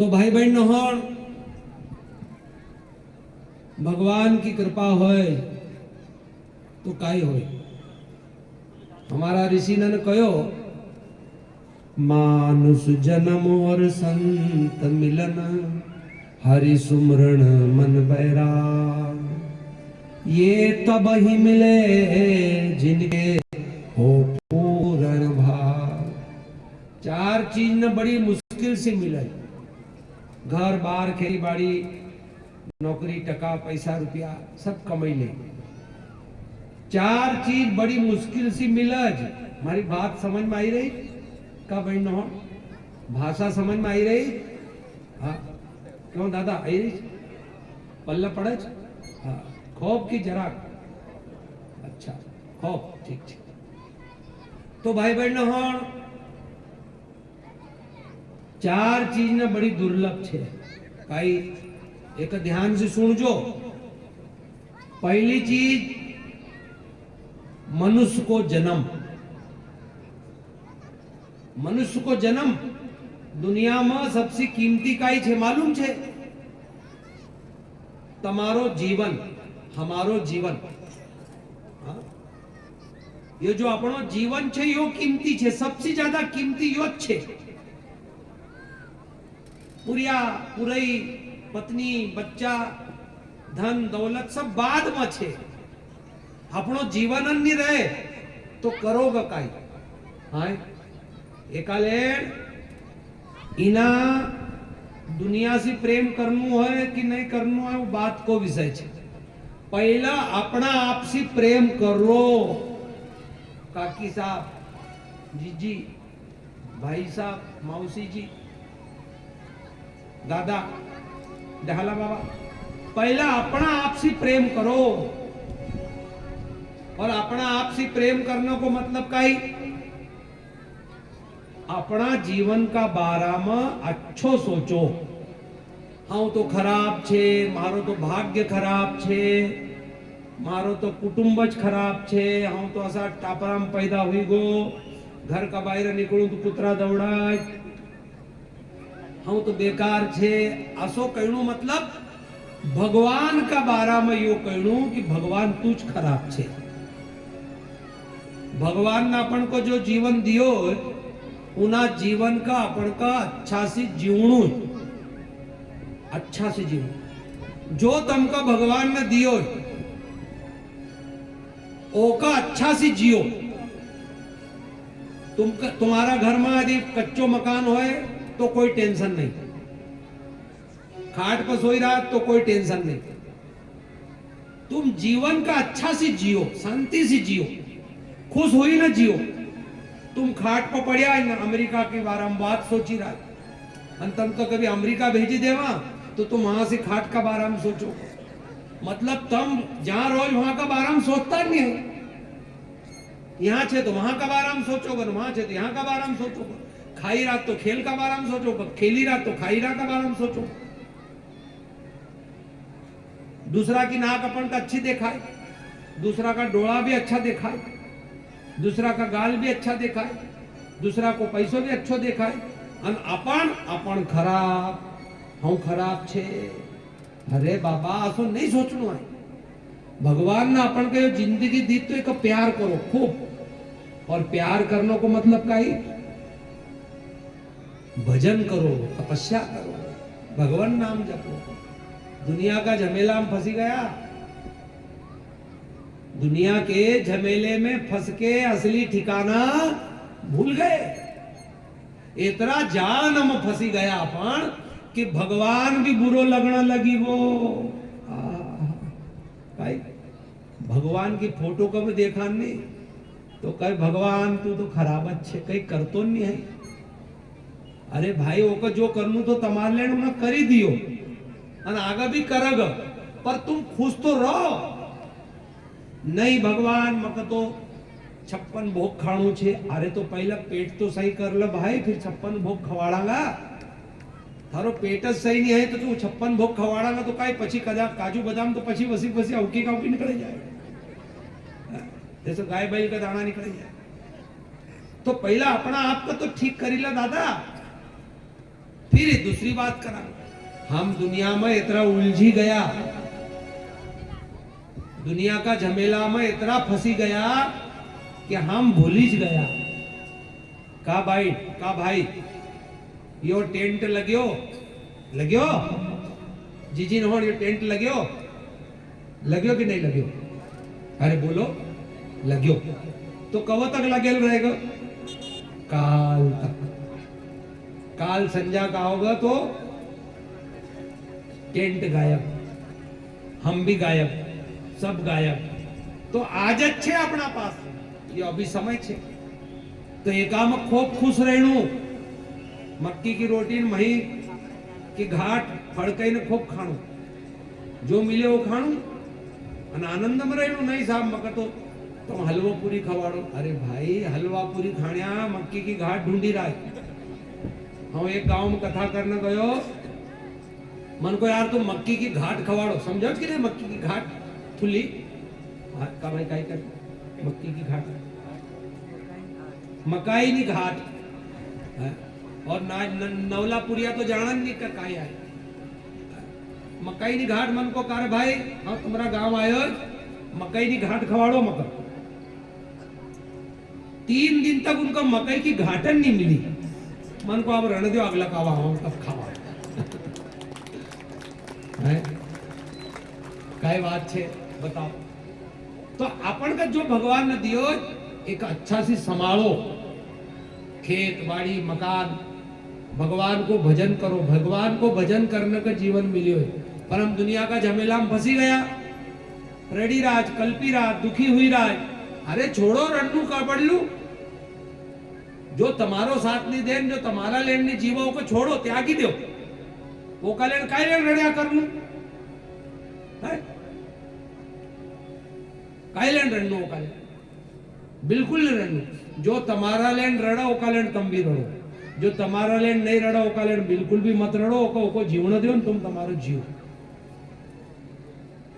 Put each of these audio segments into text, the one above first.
तो भाई बहन होण भगवान की कृपा होय तो काई होय। हमारा ऋषि ने कहो मानुष जन्म और संत मिलन हरि सुमरण मन बैराग ये तब ही मिले जिनके हो पूर्ण भाग। चार चीज न बड़ी मुश्किल से मिले, घर बार खेती बाड़ी नौकरी टका पैसा रुपया सब कमाई ले। चार चीज बड़ी मुश्किल से मिलज। हमारी बात समझ में आई रही का बहन हो? भाषा समझ में आई रही? हाँ क्यों दादा आई रही? पल्ला पड़ज? हाँ खौफ की जरा? अच्छा खौफ, ठीक ठीक। तो भाई बहन हो चार चीज ने बड़ी दुर्लभ है। काई एक ध्यान से सुनजो। पहली चीज मनुष्य को जन्म। मनुष्य को जन्म दुनिया में सबसे कीमती काई छे मालूम छे? तमारो जीवन, हमारो जीवन। हाँ? ये जो अपनो जीवन छे यो कीमती छे, सबसे ज्यादा कीमती यो छे। पुरिया पुरई पत्नी बच्चा धन दौलत सब बाद में छे। अपनो जीवन नहीं रहे तो करोगे काई? हाँ एकाले इना दुनिया से प्रेम करनु है कि नहीं करनु है वो बात को विषय छे। पहला अपना आप से प्रेम करो। काकी साहब, जीजी, भाई साहब, मौसी जी, दादा, डहाला बाबा, पहला अपना आप से प्रेम करो। और अपना आप से प्रेम करने को मतलब काई? अपना जीवन का बारा में अच्छो सोचो। हाँ तो खराब छे, मारो तो भाग्य खराब छे, मारो तो कुटुंब खराब छे, हाँ तो असा टापराम पैदा हुई गो, घर का बाहर निकलू तो कुतरा दौड़ाय, हाँ तो बेकार छे। असो कहणु मतलब भगवान का बारा में यो कहणु कि भगवान तुझ खराब छे। भगवान ने अपन को जो जीवन दियो उना जीवन का अपन का अच्छा से जीवणु, अच्छा से जीवणु। जो तुमका भगवान ने दियो ओका अच्छा से जियो। तुम्हारा घर में यदि कच्चो मकान होए तो कोई टेंशन नहीं, खाट पर सोई रहा तो कोई टेंशन नहीं। तुम जीवन का अच्छा से जियो, शांति से जियो, खुश हुई ना जियो। तुम खाट पर पड़िया है ना अमेरिका के बारे में बात सोची रहा है, तुम तो कभी अमेरिका भेजी देवा तो तुम वहां से खाट का बारे में सोचो। मतलब तुम जहां रोज वहां का बारे में सोचता नहीं है। यहाँ छे तो वहां का बारे में सोचोगे, वहां छे तो यहाँ का बारे में सोचोगे। खाई रात तो खेल का बारे में सोचोगे, खेली रात तो खाई रात का बारे में सोचो। दूसरा की नाक अपन का अच्छी दिखाए, दूसरा का डोळा भी अच्छा दिखाए, दूसरा का गाल भी अच्छा दिखाए, दूसरा को पैसों भी अच्छो दिखाए, और अपन खराब, हम खराब छे। अरे बाबा असो नहीं सोचनु है। भगवान ने अपन के जिंदगी दी तो एक प्यार करो खूब। और प्यार करने को मतलब का ही भजन करो, तपस्या करो, भगवान नाम जपो। दुनिया का झमेला में फंसी गया, दुनिया के झमेले में फंस के असली ठिकाना भूल गए। इतना जान में फंसी गया अपन कि भगवान भी बुरो लगना लगी वो। भाई भगवान की फोटो कभी देखा नहीं तो कहे भगवान तू तो खराब अच्छे कहीं कर तो नहीं है। अरे भाई वो जो करनू तो तमार लेन उन्हें करी दियो और आगे भी करग, पर तुम खुश तो रहो। नहीं भगवान मक तो 56 भोग खाणू छे। अरे तो पहला पेट तो सही कर ले भाई, फिर 56 भोग खवाड़ागा। थारो पेट सही नहीं है तो तू 56 भोग खवाड़ागा तो काई पछी काजू बादाम तो पछी वसी वसी औकी का औकी निकल जाएगा, जैसे गाय बैल का दाना निकल जाए। तो पहला अपना आप का तो ठीक करी ला दादा। फिर दूसरी बात करा, हम दुनिया में इतना उलझी गया, दुनिया का झमेला में इतना फंसी गया कि हम भूल ही गया। का भाई यो टेंट लग्यो लग्यो जीजी नोड़ यो टेंट लग्यो कि नहीं लग्यो? अरे बोलो लग्यो। तो कब तक लगेल रहेगा? काल तक। काल संध्या का होगा तो टेंट गायब, हम भी गायब, सब गायब। तो आज छे अपना पास, ये अभी समय छे। तो एकाम खूब खुश रहणु, मक्की की रोटी मही की घाट फड़कई ने खूब खाणु, जो मिले वो खाणु और आनंद में रहणु। नहीं साहब मका तो तुम हलवा पूरी खवाड़ो। अरे भाई हलवा पूरी खाण्या मक्की की घाट ढूंढी रहा है। हम एक गांव में कथा करने गयो, मन को यार तुम मक्की की घाट खवाड़ो, समझो कि नहीं? मक्की की घाट थुली का भाई काय कर मक्की की घाट, मकाई नी घाट है? और नवलापुरिया तो जाना नहीं का काय है मकाई नी घाट। मन को कार भाई हाँ तुम्हारा गांव आयो मकई नी घाट खवाड़ो मकर। 3 दिन तक उनको मकई की घाटन नहीं मिली। मन को अब रहने दो, अगला कावा हम तब खावा है। काय बात छे बताओ। तो अपन का जो भगवान ने दियो एक अच्छा सी संभालो, खेत बाड़ी मकान, भगवान को भजन करो। भगवान को भजन करने का जीवन मिलियो है। पर हम दुनिया का झमेला में फंसी गया, रेडी राज कल्पी राज दुखी हुई राज। अरे छोड़ो रन्नू का बड़लू, जो तमारो साथ नहीं देन, जो तमारा लेन नहीं जीवो को छोड़ो, त्यागी दो। वो का लेन काय लेन रड़िया करनू है? काय लेन रन्नू वो का लेन बिल्कुल नहीं रन्नू। जो तमारा लेन रड़ा वो का लेन तम भी रड़ो, जो तमारा लेन नहीं रड़ा वो का लेन बिल्कुल भी मत रड़ो। ओको जीवन दो, तुम तमारो जीव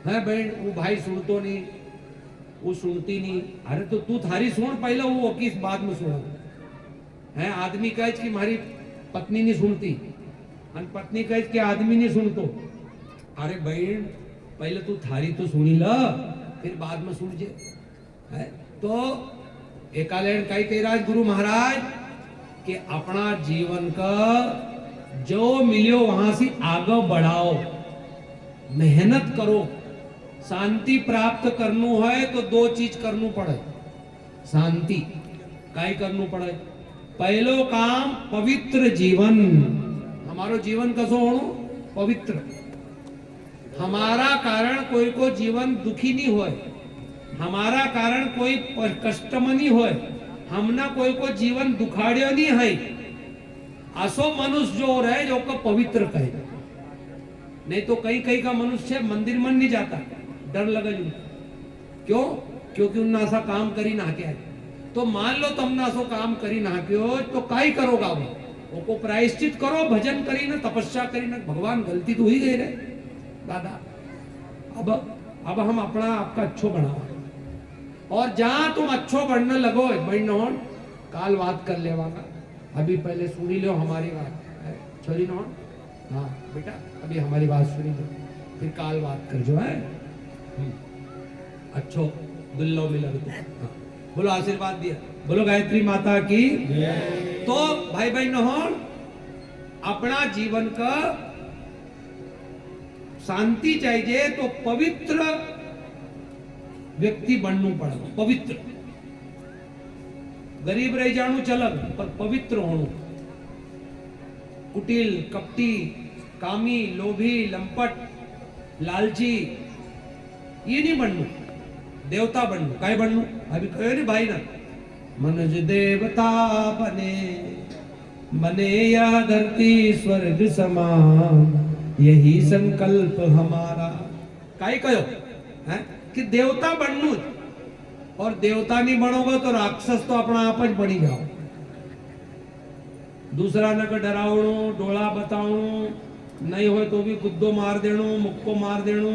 है बहन। वो भाई सुनतो नहीं, वो सुनती नहीं। अरे तो तू थारी सुन पहले, वो किस बात में सुना है? आदमी कहे कि मारी पत्नी नहीं सुनती, पत्नी कहे कि आदमी नहीं सुनतो। अरे बहन पहले तू थारी तो सुनी ला, फिर बाद में सुन जे है। तो एकालेन कई कही राज गुरु महाराज कि अपना जीवन का जो मिलियो वहां से आगे बढ़ाओ, मेहनत करो। शांति प्राप्त करनु है तो 2 चीज करनु पड़े। शांति काय करनु पड़े? पहलो काम पवित्र जीवन। हमारो जीवन कसो होनो? पवित्र। हमारा कारण कोई को जीवन दुखी नहीं होए, हमारा कारण कोई कष्ट में नहीं होए, हमना कोई को जीवन दुखाड़ियो नहीं है। असो मनुष्य जो रहे जो को पवित्र कहे। नहीं तो कई कई का मनुष्य मंदिर में नहीं जाता, डर लगा जो। क्यों? क्योंकि उन्ना ऐसा काम करी ना के। तो मान लो तुमने ऐसा काम करी ना क्यों, तो काई करोगा? वो को प्रायश्चित करो, भजन करी ना, तपस्या करी ना। भगवान गलती तो ही गई रे दादा। अब हम अपना आपका अच्छो बनाओ, और जहां तुम अच्छो बढ़ने लगो बढ़ना काल बात कर लेवागा। अभी पहले सुनी लो हमारी बात, छोरी नोन। हाँ बेटा अभी हमारी बात सुनी लो, फिर काल बात कर जो है। अच्छो दुल्लो मिला तो हाँ। बोलो आशीर्वाद दिया, बोलो गायत्री माता की। तो भाई बहनों अपना जीवन का शांति चाहिए तो पवित्र व्यक्ति बनना पड़ेगा। पवित्र गरीब रह जाणु चलग, पर पवित्र होणु। कुटिल कपटी कामी लोभी लंपट लालची ये नहीं बनू, देवता बनू। काय बनू? अभी कहो रे भाई ना, मनुज देवता बने, बने या धरती स्वर्ग समान, यही संकल्प हमारा। काय कहो है कि देवता बनू, और देवता नहीं बनोगे तो राक्षस तो अपना आप ज बनी जाओ। दूसरा न डरावणु डोला बतावणु, नहीं हो तो भी गुद्दो मार देणु, मुक्को मार देणु,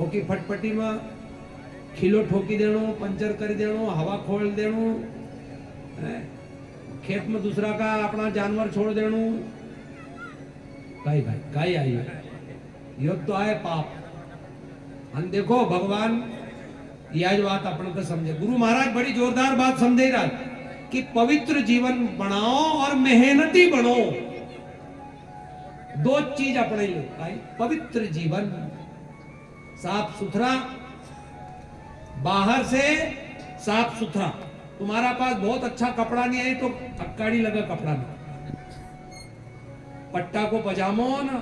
ओकी फटपटी में खिलो ठोकी देणु, पंचर कर देणु, हवा खोल देणु, खेत में दूसरा का अपना जानवर छोड़ देणु, काई भाई काई आई योग तो आए पाप हम देखो भगवान यह बात अपन को समझे। गुरु महाराज बड़ी जोरदार बात समझे रहा कि पवित्र जीवन बनाओ और मेहनती बनो। दो चीज अपने लो भाई, पवित्र जीवन साफ सुथरा, बाहर से साफ सुथरा। तुम्हारा पास बहुत अच्छा कपड़ा नहीं है तो अक्काड़ी लगा कपड़ा ना, पट्टा को पजामो ना,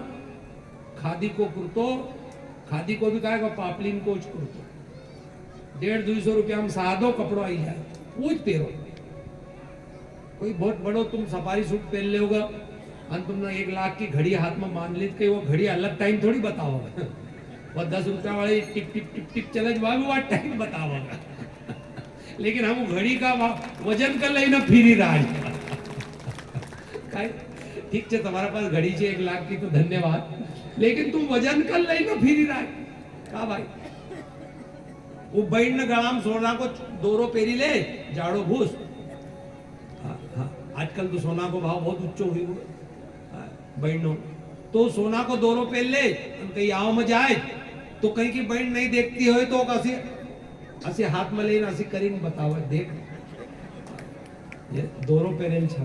खादी को कुर्तो, खादी को भी कहेगा पापलिन को कुर्तो, 150-200 रुपया हम सादो कपड़ो आई जाए वो पहरो। कोई बहुत बड़ो तुम सफारी सूट पहन ले होगा और तुमने 1 लाख की घड़ी हाथ में मान ली कि वो घड़ी अलग टाइम थोड़ी बताओगे। वो 10 रुपया वाली टिप टिप टिप टिप चले वो टाइम बताओगा। लेकिन हम घड़ी का वजन कर ले ना फिरी राज। ठीक है तुम्हारे पास घड़ी से 1 लाख की तो धन्यवाद, लेकिन तुम वजन कर ले ना फिरी राज का भाई। वो बैठ न गलाम सोना को दोरो पेरी ले जाड़ो भूस। आजकल तो सोना को भाव बहुत उच्च हुई बैठनो तो सोना को दोरो पेल ले, कहीं आओ में जाए तो कहीं की बैठ नहीं देखती हो तो असी हाथ में लेना असी करीन बतावे देख ये दोरो पेरेल छा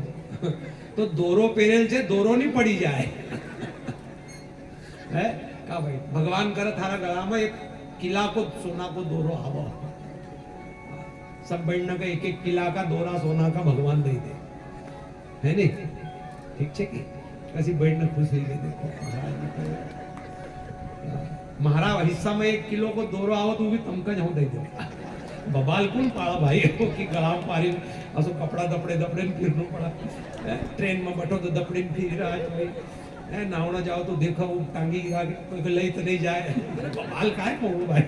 तो दोरो पेरेल से दोरो नहीं पड़ी जाए है का भाई। भगवान करे थारा गला में एक किला को सोना को दोरो आवा, सब बैठना का 1-1 किला का दोरा सोना का भगवान दे दे, है नहीं? ठीक है कि कैसी बैठना खुश हुई गई। देखो महाराज हिस्सा में 1 किलो को दोरो आओ तो भी तमका जाऊं दे दो। बबाल कौन पाड़ा भाई हो कि गलाम पारी असो कपड़ा दपड़े दपड़े फिरनो पड़ा। ट्रेन में बैठो तो दपड़े फिर रहा है भाई, है नावना जाओ तो देखो वो टांगी गिरा के कोई ले तो नहीं जाए। बबाल काहे कहूं भाई।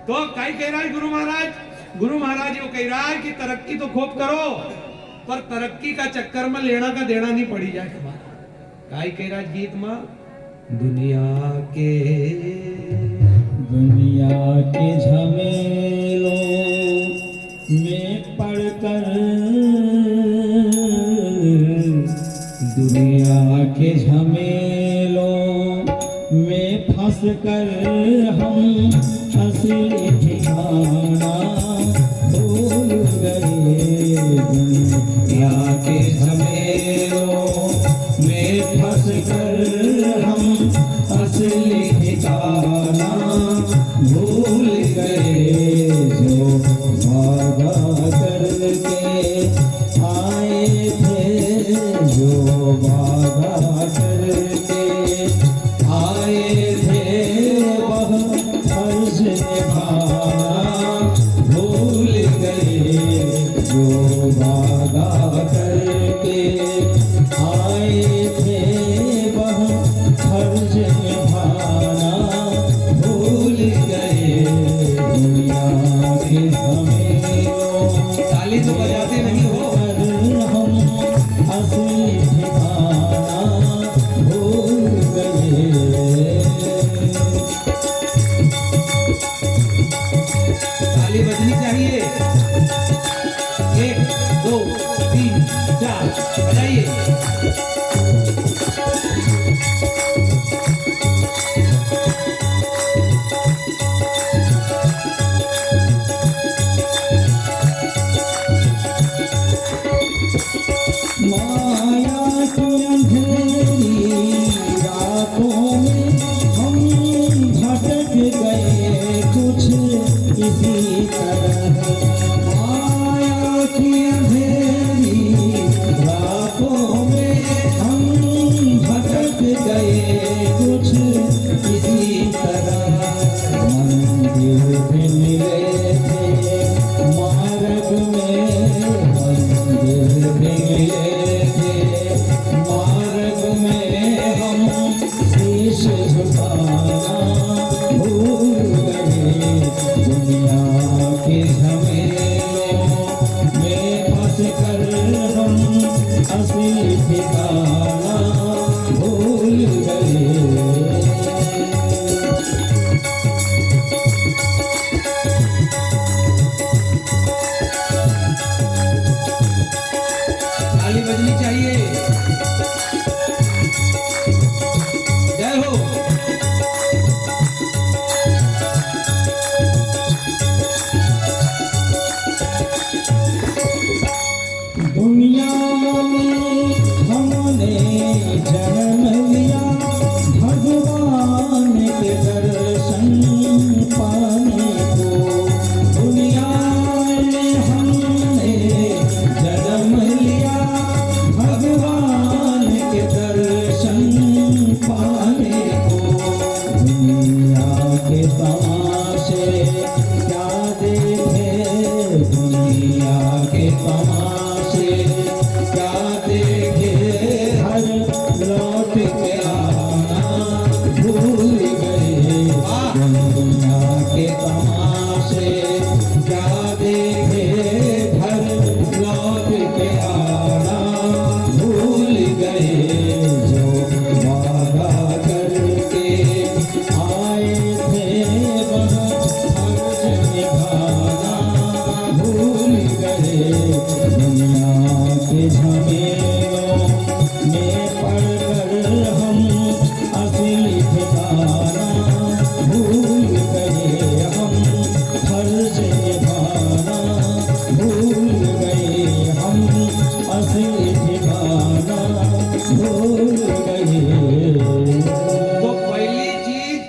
तो काई कह रहा है गुरु महाराज? गुरु महाराज ये कह रहा है कि तरक्की तो खूब करो पर तरक्की का चक्कर में लेना का देना नहीं पड़ी जाए तुम्हारा। काई कह रहा है गीत में? दुनिया के झमेलों में पड़कर, दुनिया के झमेलों में फंसकर हम असली ठिकाना भूल गए। दुनिया के झमेलों में फंसकर हम असली ठिकाना भूल गए। जो वादा करके आए थे, जो वादा करके आए थे वह फर्ज निभाना भूल गए। जो वादा करके आए थे वह फर्ज निभाना भूल गए। दुनिया के झमेलों ताली तो बजाते नहीं हो, हम असली ठिकाना भूल जन्म लिया भगवान के दर्शन पाने को। दुनिया में हमने जन्म लिया भगवान के दर्शन पाने को। दुनिया के तमाशे क्या देखे, दुनिया के तमाशे क्या देखे, हर लौट के आना भूल गए। दुनिया के तमाशे क्या देखे, घर लौट के आना भूल गए। जो वादा करके आए थे वह फर्ज निभाना भूल गए। दुनिया के झमेलों में पड़कर हम असली ठिकाना भूल गए। हम फर्ज निभाना भूल गए। हम असली ठिकाना भूल गए। तो पहली चीज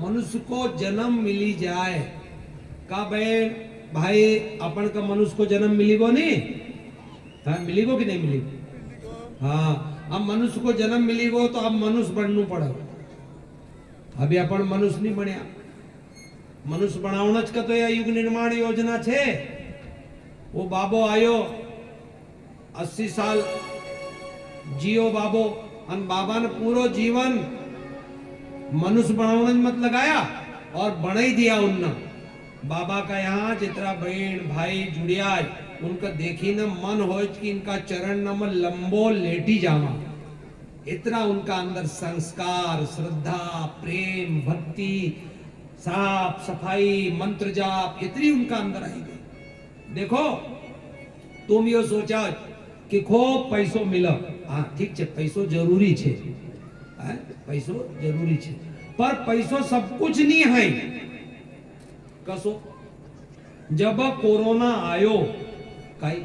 मनुष्य को जन्म मिली जाए का बहन भाई अपन का मनुष्य को जन्म मिलीगो नहीं। हाँ मिलीगो कि नहीं मिलीगो। हाँ अब मनुष्य को जन्म मिलीगो तो अब मनुष्य बनना पड़े। अभी अपन मनुष्य नहीं बन्या। मनुष्य बनावना ज का तो या युग निर्माण योजना छे। वो बाबो आयो 80 साल जियो बाबो अन बाबा ने पूरो जीवन मनुष्य बनावने मत लगाया और बना ही दिया उन्ना। बाबा का यहाँ जितना बहन भाई जुड़िया उनका देखी न मन हो कि इनका चरण न में लंबो लेटी जावा। इतना उनका अंदर संस्कार श्रद्धा प्रेम भक्ति साफ सफाई मंत्र जाप इतनी उनका अंदर आई गई। देखो तुम यो सोचा कि खूब पैसो मिला। हाँ ठीक है पैसो जरूरी है। पैसो जरूरी है पर पैसो सब कुछ नहीं है। कसो जब कोरोना आयो काई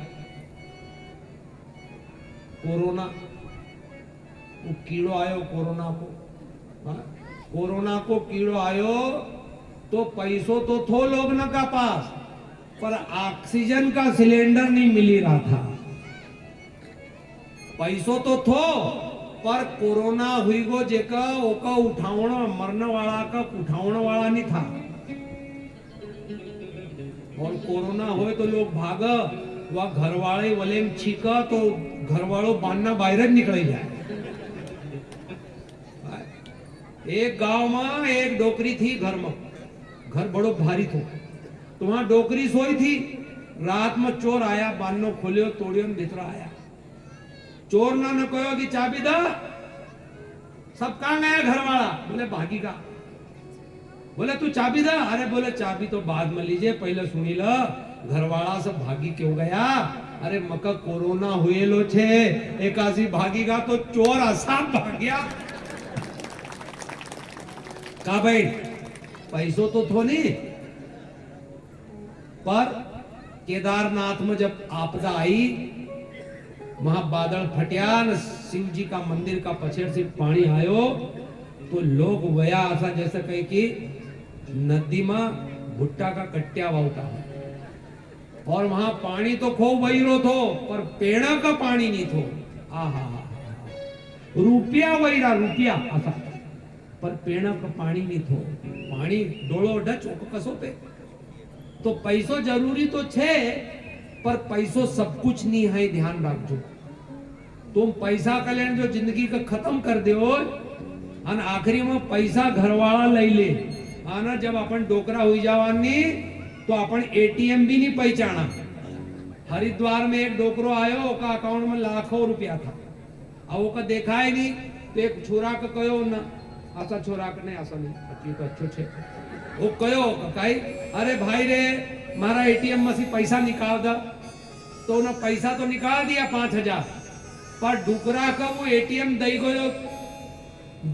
कोरोना वो कीड़ो आयो कोरोना को। हाँ? कोरोना को कीड़ो आयो तो पैसों तो थो लोग न का पास पर ऑक्सीजन का सिलेंडर नहीं मिली रहा था। पैसों तो थो पर कोरोना हुई गो जेका ओका उठावना मरने वाला का उठावने वाला नहीं था। और कोरोना होए तो लोग भागा वह घर वाले वाले छीका तो घर वालों बांधना बाहर निकल जाए। एक गांव में एक डोकरी थी घर में। घर बड़ो भारी थो तो वहां डोकरी सोई थी। रात में चोर आया बान्नो खोलियो तोड़ियो भीतर आया। चोर ना न कहो कि चाबी दा। सब कहां गया घर वाला। बोले भागी का। बोले तू चाबी दा। अरे बोले चाबी तो बाद में लीजिए पहले सुनी लो घर वाला सब भागी क्यों गया। अरे मका कोरोना हुए लो छे एकासी भागीगा तो चोर आसाम भाग गया। का भाई पैसों तो थो नहीं पर केदारनाथ में जब आपदा आई वहां बादल फटिया न शिव जी का मंदिर का पछेड़ से पानी आयो तो लोग वया ऐसा जैसे कहे कि नदी में भुट्टा का कट्टिया वाउटा और वहां पानी तो खूब वहीरो थो पर पेड़ा का पानी नहीं थो। आहा रुपया वहीरा रुपया ऐसा पर पेड़ा का पानी नहीं थो। पानी डोलो डच कसो पे तो पैसो जरूरी तो छे पर पैसो सब कुछ नहीं है। ध्यान रखो तुम पैसा कल्याण जो जिंदगी का खत्म कर दो अन आखिरी में पैसा घरवाला ले ले आना। जब अपन डोकरा हुई जावानी तो अपन एटीएम भी नहीं पहचाना। हरिद्वार में एक डोकरो आयो ओका अकाउंट में लाखों रुपया था। अब ओका देखा ही नहीं तो एक छोरा का कहो ना ऐसा छोरा का नहीं ऐसा नहीं अच्छी तो अच्छो छे वो कहो काई अरे भाई रे मारा एटीएम में से पैसा निकाल दा। तो ना पैसा तो निकाल दिया 5000 पर डोकरा का वो एटीएम दई गयो।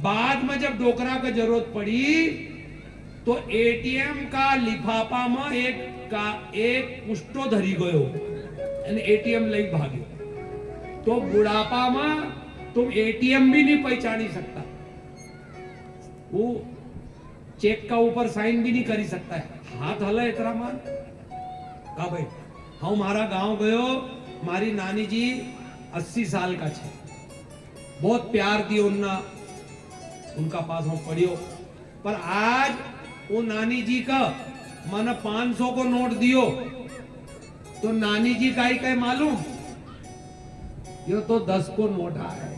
बाद में जब डोकरा का जरूरत पड़ी तो एटीएम का लिफाफा में एक पुष्टो धरी गयो एटीएम लई भाग्यो। तो बुढ़ापा में तुम एटीएम भी नहीं पहचानी सकता, वो चेक का ऊपर साइन भी नहीं करी सकता है, हाथ हला इतना मान का भाई। हम मारा गांव गयो, मारी नानी जी 80 साल का छे, बहुत प्यार दियो उनका पास हम पढ़ियो, पर आज वो नानी जी का माना 500 को नोट दियो तो नानी जी का ही कहे मालूम, यो तो 10 को नोट आए।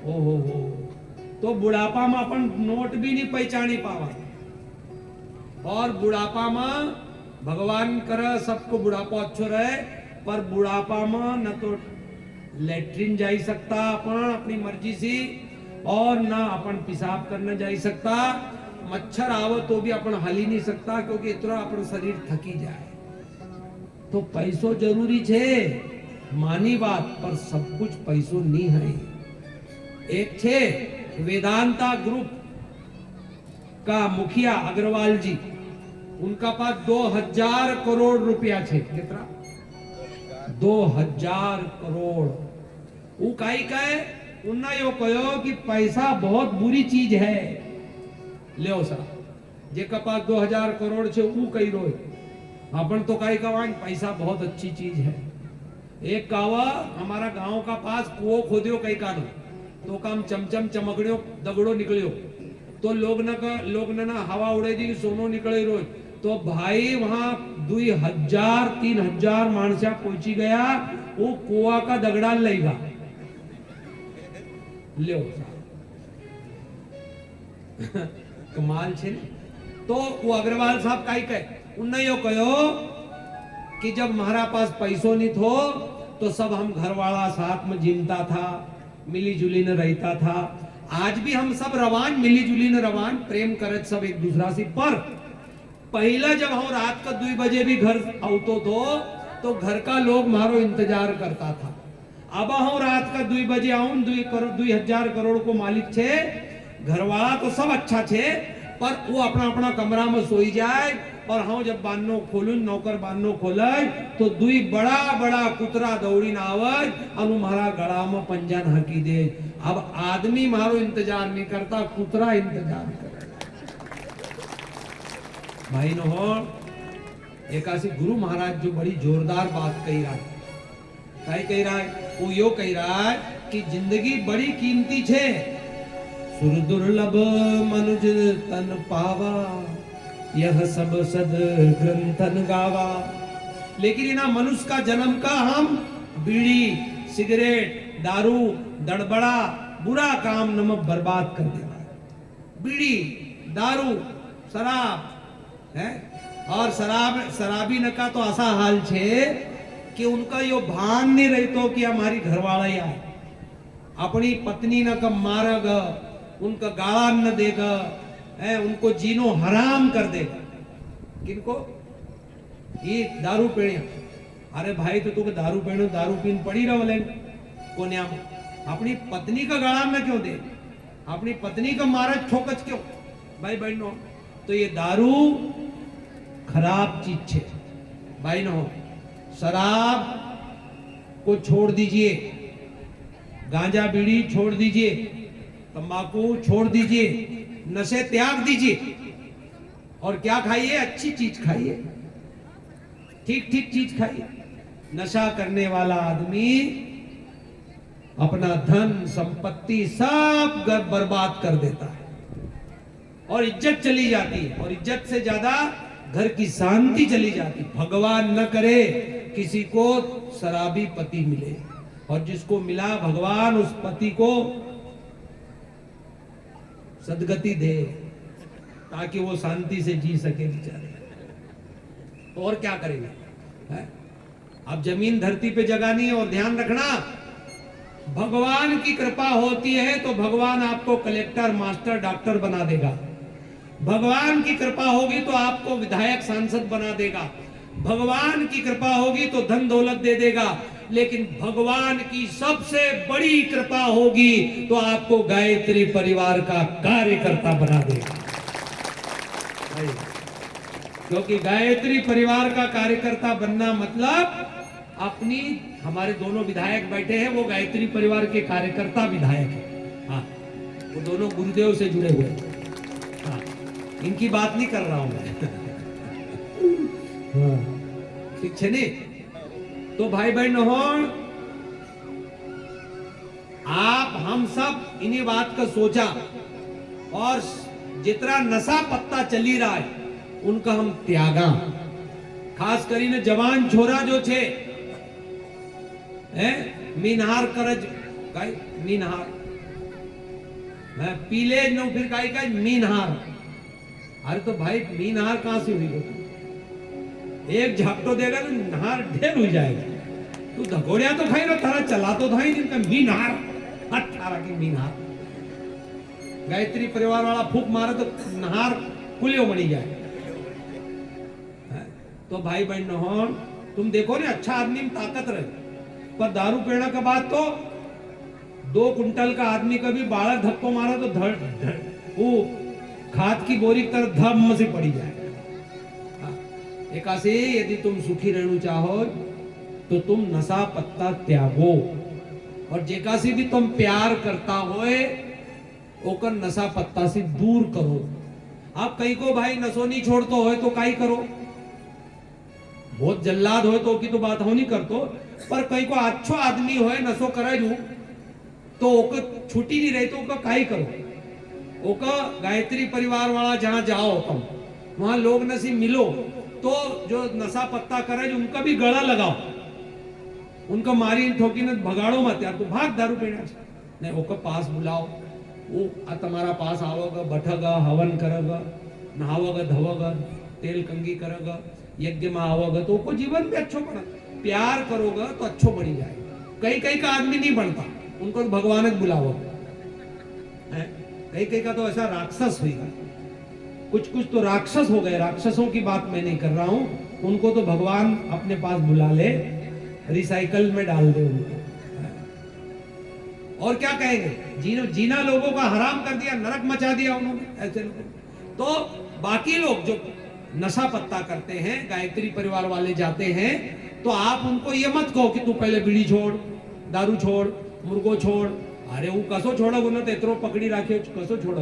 ओहो हो, तो बुढ़ापा में अपन नोट भी नहीं पहचानी पावा। और बुढ़ापा में भगवान करे सबको बुढ़ापा अच्छो रहे, पर बुढ़ापा में न तो लेट्रिन जा सकता अपन अपनी मर्जी से, और ना अपन पेशाब करने जा सकता, मच्छर आवो तो भी अपन हल ही नहीं सकता, क्योंकि इतना अपन शरीर थकी जाए। तो पैसो जरूरी छे मानी बात, पर सब कुछ पैसो नहीं है। एक छे वेदांता ग्रुप का मुखिया अग्रवाल जी, उनका पास 2000 करोड़ रुपया छे। कितना? 2000 करोड़। वो काई कहे उन्ना यो कहो कि पैसा बहुत बुरी चीज है। ले सा जे का पास 2000 करोड़ छे वो कही रोए, अपन तो काई कवान पैसा बहुत अच्छी चीज है। एक कावा हमारा गांव का पास कुओं खोदियो कई कानो, तो काम चमचम चमकड़ियो दगड़ो निकलियो, तो लोग न हवा उड़े दी सोनो निकले रोज। तो भाई वहां 2000-3000 मानसा पहुंची गया, वो कुआ का दगड़ा लेगा। ले कमाल छे। तो वो अग्रवाल साहब काई कहे उन्हें यो कहो कि जब हमारा पास पैसों नहीं थो तो सब हम घर वाला साथ में जिनता था, मिली जुली न रहता था। आज भी हम सब रवान मिली जुली न रवान, प्रेम करत सब एक दूसरा से। पर पहला जब हम रात का 2 बजे भी घर आउतो तो घर का लोग मारो इंतजार करता था। अब हम रात का 2 बजे आऊं, 2000 करोड़ को मालिक छे, घरवाला तो सब अच्छा छे, पर वो अपना अपना कमरा में सोई जाए, और हम जब बान्नो खोलू नौकर बान्नो खोले तो 2 बड़ा बड़ा कुतरा दौड़ी ना आवे, अनु मारा गला में पंजा हकी दे। अब आदमी मारो इंतजार नहीं करता, कुतरा इंतजार करे। भाई नो हो एकासी गुरु महाराज जो बड़ी जोरदार बात कही रहा है। कही रहा है वो यो कही रहा है कि जिंदगी बड़ी कीमती छे, सुर दुर्लभ मनुज तन पावा, यह सब सद ग्रंथन गावा। लेकिन इना मनुष्य का जन्म का हम बीड़ी सिगरेट दारू दड़बड़ा बुरा काम नमक बर्बाद कर देवा। बीड़ी दारू शराब है, और शराबी न का तो ऐसा हाल छे कि उनका यो भान नहीं रही तो कि हमारी घरवाला आए, अपनी पत्नी न का मारेगा, उनका गाला न देगा, उनको जीनो हराम कर देगा। किनको? ये दारू पीने। अरे भाई तो तुके दारू पीने दारू पीन पड़ी रहो ले कोन्या, अपनी पत्नी का गाला न क्यों दे, अपनी पत्नी का मारा ठोकच क्यों? भाई बहनों, तो ये दारू खराब चीज है भाई नो। शराब को छोड़ दीजिए, गांजा बीड़ी छोड़ दीजिए, तंबाकू छोड़ दीजिए, नशे त्याग दीजिए, और क्या खाइए? अच्छी चीज खाइए, ठीक ठीक चीज खाइए। नशा करने वाला आदमी अपना धन संपत्ति सब बर्बाद कर देता है, और इज्जत चली जाती है, और इज्जत से ज्यादा घर की शांति चली जाती। भगवान न करे किसी को शराबी पति मिले, और जिसको मिला भगवान उस पति को सदगति दे, ताकि वो शांति से जी सके बेचारे। तो और क्या करेंगे? अब जमीन धरती पे जगह नहीं है, और ध्यान रखना भगवान की कृपा होती है तो भगवान आपको कलेक्टर मास्टर डॉक्टर बना देगा। भगवान की कृपा होगी तो आपको विधायक सांसद बना देगा। भगवान की कृपा होगी तो धन दौलत दे देगा। लेकिन भगवान की सबसे बड़ी कृपा होगी तो आपको गायत्री परिवार का कार्यकर्ता बना देगा। क्योंकि गायत्री परिवार का कार्यकर्ता बनना मतलब अपनी, हमारे दोनों विधायक बैठे हैं, वो गायत्री परिवार के कार्यकर्ता विधायक है। हाँ, वो दोनों गुरुदेव से जुड़े हुए हैं। हाँ, इनकी बात नहीं कर रहा हूं मैं। हाँ, ठीक है नहीं? तो भाई बहन हो, आप हम सब इन्हीं बात का सोचा, और जितना नशा पत्ता चली रहा है उनका हम त्यागा। खास કરીને जवान छोरा जो छे, मीनहार करज काई मीनहार, पीले नो फिर काई काई मीनहार। अरे तो भाई मीनहार कहां से हुई? एक झपटो देगा तो नहार ढेर हो जाएगा। तू धगोड़िया तो खाई रहा, थारा चला तो था ही नहीं, मीनहार, 18 की मीनहार। गायत्री परिवार वाला फूक मारे तो नहार कुलियो बनी जाए। तो भाई बहन हो, तुम देखो ना, अच्छा आदमी में ताकत रहे, पर दारू पीने के बाद तो 2 कुंटल का आदमी कभी 12 धक्को मारा तो धड़ धड़ वो खाद की बोरी की तरह धम से पड़ी जाए। एकासे यदि तुम सुखी रहना चाहो तो तुम नशा पत्ता त्यागो, और जेकासी भी तुम प्यार करता होए ओकर नशा पत्ता से दूर करो। आप कहीं को भाई नशो नहीं छोड़तो हो तो काई करो, बहुत जल्लाद हो तो की तो बात हो नहीं करतो, पर कहीं को अच्छो आदमी होए नशो करे जू तो ओकर छुट्टी नहीं रही तो ओका काई करो। ओका गायत्री परिवार वाला जहां जाओ तुम, वहां लोग नसी मिलो तो जो नशा पत्ता करे उनका भी गला लगाओ, उनका मारी ठोकी न भगाड़ो मत यार, तो भाग दारू पीने नहीं, ओका पास बुलाओ, वो तुम्हारा पास आओगा, बैठेगा, हवन करेगा, नहावगा धोवगा, तेल कंगी करेगा, यज्ञ में आओगा तो को जीवन में अच्छो बना। प्यार करोगा तो अच्छो बनी जाएगा। कई कई का आदमी नहीं बनता, उनको तो भगवान बुलाओ। कई कई का तो ऐसा राक्षस होगा, कुछ कुछ तो राक्षस हो गए। राक्षसों की बात मैं नहीं कर रहा हूं, उनको तो भगवान अपने पास बुला ले, रिसाइकल में डाल दे उनको। और क्या कहेंगे, जीना लोगों का हराम कर दिया, नरक मचा दिया उन्होंने ऐसे लोग। तो बाकी लोग जो नशा पत्ता करते हैं, गायत्री परिवार वाले जाते हैं, तो आप उनको ये मत कहो कि तू पहले बीड़ी छोड़, दारू छोड़, मुर्गो छोड़। अरे वो कसो छोड़ो, उन्हें तो इतरो पकड़ी राखे, कसो छोड़ो,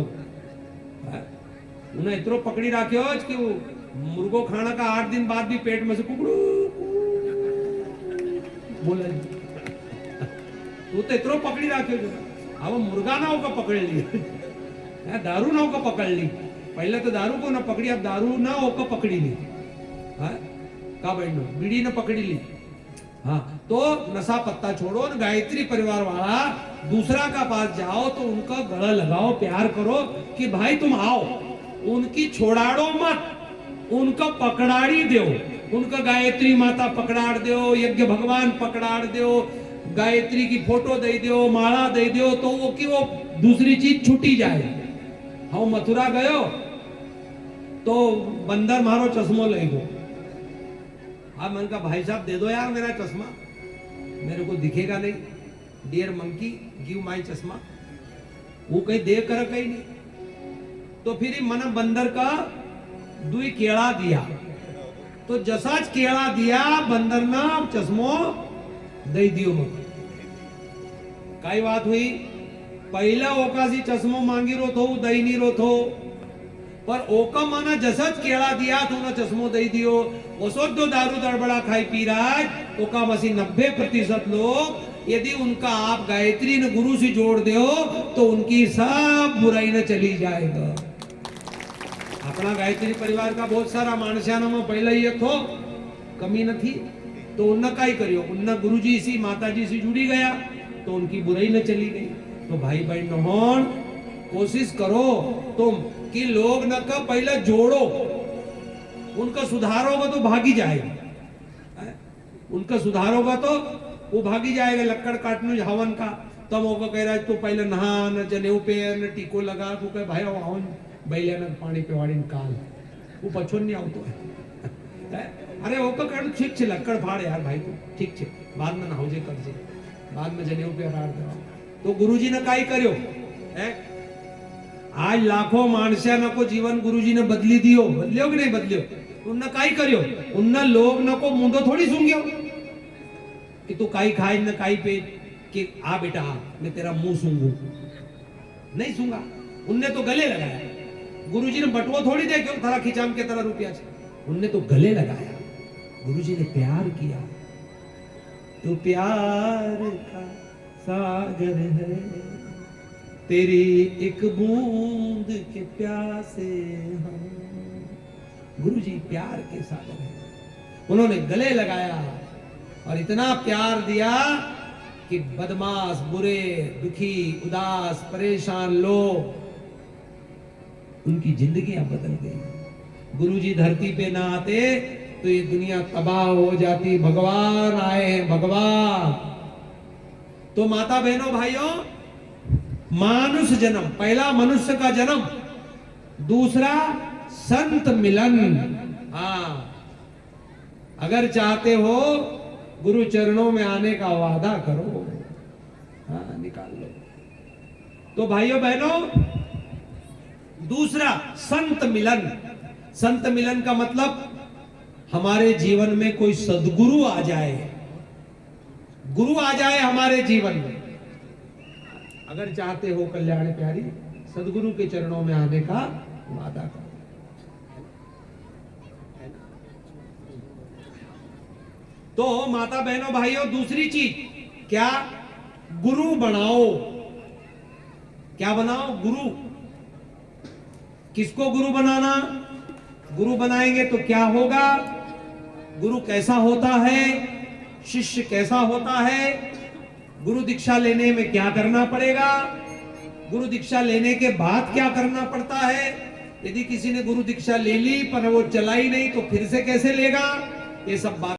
उन्हें इतरो पकड़ी राखे कि वो मुर्गो खाना का 8 दिन बाद भी पेट में से कुकड़ू बोला, तू तो इतरो पकड़ी राखे। अब मुर्गा ना होगा पकड़ ली, दारू ना होगा पकड़ ली। पहले तो दारू को ना पकड़ी, अब दारू ना होकर पकड़ी ली। का बैठो बीड़ी ना पकड़ी ली। हाँ, तो नशा पत्ता छोड़ो, गायत्री परिवार वाला दूसरा का पास जाओ तो उनका गला लगाओ, प्यार करो कि भाई तुम आओ, उनकी छोड़ाड़ो मत, उनका पकड़ाड़ी दो, उनका गायत्री माता पकड़ाड़ दो, यज्ञ भगवान पकड़ाड़ दो, गायत्री की फोटो दे दो, माला दे दो, तो वो की वो दूसरी चीज छूटी जाए। हम मथुरा गयो तो बंदर मारो चश्मो ले गो। अब मन का भाई साहब दे दो यार मेरा चश्मा, मेरे को दिखेगा नहीं, डियर मंकी गिव माय चश्मा। वो कहीं दे कर कहीं नहीं, तो फिर मन बंदर का 2 केड़ा दिया, तो जसाच केड़ा दिया बंदर ना चश्मो दे दियो मत। कई बात हुई, पहला ओकासी चश्मो मांगी रो थो, दई नहीं रो थो, पर ओका माना जसच केड़ा दिया तो ना चश्मो दे दियो। ओसो दो दारू दड़बड़ा खाई पी रहा है, ओका मसी 90% लोग यदि उनका आप गायत्री ने गुरु से जोड़ दो तो उनकी सब बुराई न चली जाएगा। अपना गायत्री परिवार का बहुत सारा मानसियाना में पहले ही थो, कमी न थी, तो उनने का ही करियो, उनने गुरुजी सी माताजी से जुड़ी गया तो उनकी बुराई न चली गई। तो भाई बहन नहोन, कोशिश करो तुम कि लोग न का पहले जोड़ो, उनका सुधारोगा तो भागी जाएगा, उनका सुधारोगा तो वो भागी जाएगा। लक्कड़ काटने हवन का तब वो कह रहा है तो पहले नहा न जनेऊ पे न टीको लगा, तो कहे भाई आओ बैलिया न पानी पे वाड़ी निकाल, वो पछो नहीं आवतो है। अरे वो कह ठीक छे लक्कड़ फाड़ यार भाई तू ठीक छे, बाद में नहाओजे करजे, बाद में जनेऊ पे राड़ देवा। तो गुरुजी ने काई कर्यो है, आज लाखों मानसिया न को जीवन गुरुजी ने बदली दियो, बदलियो कि नहीं बदलियो? उनने काई कर्यो, उनने लोग न को मुंडो थोड़ी सूंघ्यो, कि तू काई खाए न काई पे कि आ बेटा मैं तेरा मुंह सूंघू, नहीं सूंघा। उनने तो गले लगाया। गुरुजी ने बटुआ थोड़ी दे क्यों थरा खिंचाम के तरह रुपया से, उनने तो गले लगाया। गुरुजी ने प्यार किया। तो प्यार का सागर है, तेरी एक बूंद के प्यासे हम। गुरुजी प्यार के सागर है। उन्होंने गले लगाया और इतना प्यार दिया कि बदमाश, बुरे, दुखी, उदास, परेशान लोग, उनकी जिंदगियां बदल गई। गुरुजी धरती पे ना आते तो ये दुनिया तबाह हो जाती। भगवान आए हैं, भगवान। तो माता बहनों भाइयों, मानुष जन्म, पहला मनुष्य का जन्म, दूसरा संत मिलन। हाँ, अगर चाहते हो गुरु चरणों में आने का वादा करो। हाँ, निकाल लो। तो भाइयों बहनों, दूसरा संत मिलन। संत मिलन का मतलब हमारे जीवन में कोई सद्गुरु आ जाए, गुरु आ जाए हमारे जीवन में। अगर चाहते हो कल्याण प्यारी, सद्गुरु के चरणों में आने का वादा करो। तो माता बहनों भाइयों, दूसरी चीज क्या? गुरु बनाओ। क्या बनाओ? गुरु। किसको गुरु बनाना? गुरु बनाएंगे तो क्या होगा? गुरु कैसा होता है? शिष्य कैसा होता है? गुरु दीक्षा लेने में क्या करना पड़ेगा? गुरु दीक्षा लेने के बाद क्या करना पड़ता है? यदि किसी ने गुरु दीक्षा ले ली पर वो चलाई नहीं तो फिर से कैसे लेगा? ये सब बात